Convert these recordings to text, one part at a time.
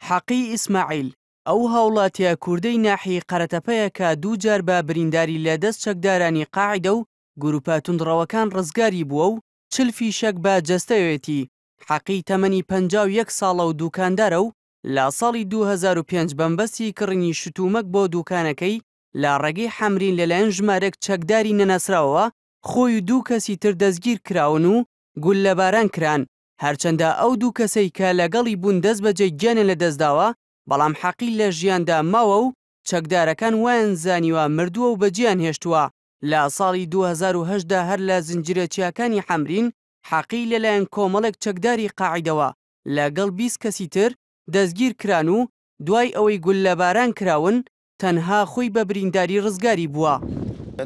حەقی ئیسماعیل ئەو هاوڵاتیە کوردەی ناحیەی قەرەتەپەیە کە دووجار بە برینداری لەدەست چەکدارانی قاعیدە و گروپە توندڕەوەکان ڕزگاری بووە و چلفی شەک بە جەستەوێتی. حەقی تەمەنی 51 ساڵە و دوکاندارە و لە ساڵی 2005 بەمبەستی کڕنی شتومەک بۆ دوکانەکەی لە ڕێگەی حەمرین لەلایەن ژمارەك چەکداری نەناسراوەوە خۆی و دوو کەسی تر دەستگیر کراون و گول لەباران کران. هەرچەندە ئەو دوو کەسەی کە لەگەڵی بوون دەست بەجێ گیانیان لەدەستداوە، بەڵام حەقی لە ژیاندا ماوە و چەکدارەکان وایان زانیوە مردووە و بەجیان هێشتووە. لە ساڵی 2010دا هەر لە زنجیرەچیەکانی حەمرین حەقی لەلایەن کۆمەڵێک چەکداری قاعیدەوە لەگەڵ 20 کەسی تر دەستگیر کران و دوای ئەوەی گول لەباران کراون تەنها خۆی بە برینداری ڕزگاری بووە.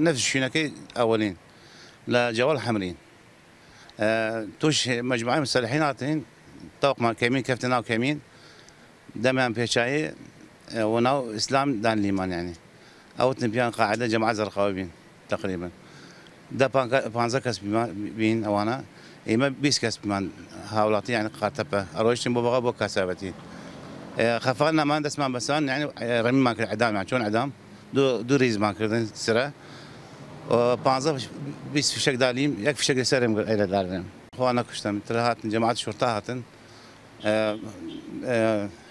نفس شوێنەکەی ئەوەلین لە جەوەڵ حەمرین توش مجموعة مسلحين هاتين طاقم كمين كفتنا ناو كمين دمان بيشاي وناو إسلام دان ليمان يعني أو تنبيان قاعدة جماعة زرقاويين تقريبا ده بانزا كسب بين أوانا إما بيس كسب من هاولاتي يعني قاتبة أرويشتم ببغا بو كسابتي خفقنا ما دسما بسان يعني رمي ما كر إعدام يعني شون إعدام دو ريز ما كردن سرا بانزا بيس في شك داليم يك في شك سرهم إلى دارنا أخوانا كشتم ترى هاتن جماعة الشرطة هاتن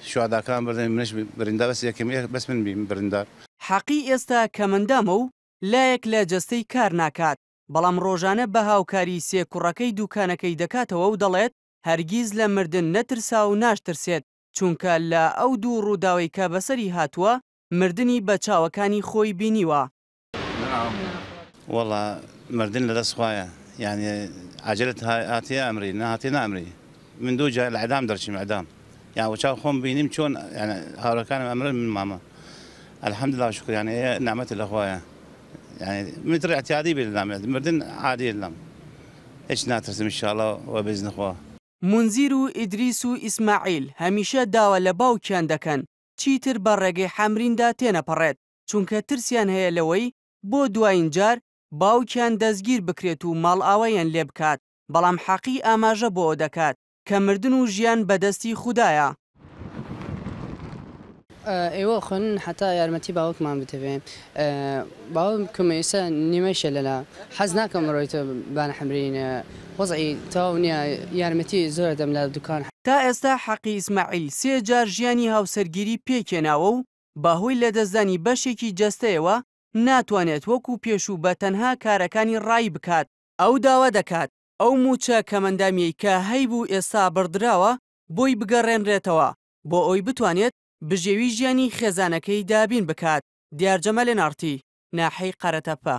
شهداء كان بردن منش برندار بس يكمية بس من برندار حەقی ئێستا کەمەندامە و لایەک لە جەستەی کار ناکات، بەڵام ڕۆژانە بە هاوکاری سێ کوڕەکەی دوکانەکەی دەکاتەوە و دەڵێت هەرگیز لە مردن نەترسا و ناشترسێت، چونکە لە ئەو دوو ڕووداوەی کە بەسەری هاتووە مردنی بە چاوەکانی خۆی بینیوە. والله مردن لدەست خوایە، يعني عجلت هاتية أمري نهاتينا أمري من دو جاي الإعدام درشي الإعدام يعني وشاو خون بينيم شون يعني هؤلاء كانوا أمر من ماما الحمد لله وشكر يعني نعمة الأخويا يعني مثل اعتيادي بالنعمة مردن عادي لهم إيش ناترسم إن شاء الله وبإذن أخوه. منزیر و ئیدریس و ئیسماعیل هەمیشە داوا لە باوکیان دەکەن چیتر بە ڕێگەی حەمریندا تێنەپەڕێت، چونکە ترسیان هەیە لەوەی بۆ دوایین جار باوکیان دەستگیر بکرێت و ماڵ ئاوایان لێ بکات، بەڵام حەقی ئاماژە بۆ ئەو دەکات کە مردن و ژیان بەدەستی خودایە. ئێوە خۆن حتا یارمەتی باوکمان بتەوێ باوکم ئێستا نیمەشە لەلا حەز ناکەم ڕۆیتە بانە حەمرین وەزعی تەواو نییە یارمەتی زۆر دەم لە دوکان. تا ئێستا حەقی ئیسماعیل سێ جار ژیانی هاوسەرگیری پێکێناوە و بەهۆی لەدەستدانی بەشێکی جەستەیەوە ناتوانێت وەکو پێشوو بە تەنها کارەکانی ڕای بکات. ئەو داوا دەکات ئەو موچە کەمەندامیەی کە هەیبوو ئێستا بڕدراوە بۆی بگەڕێنرێتەوە بۆ ئەوی بتوانێت بژێوی ژیانی خێزانەکەی دابین بکات. دیارجەمەل نارتی، ناحەی قەرەتەپە.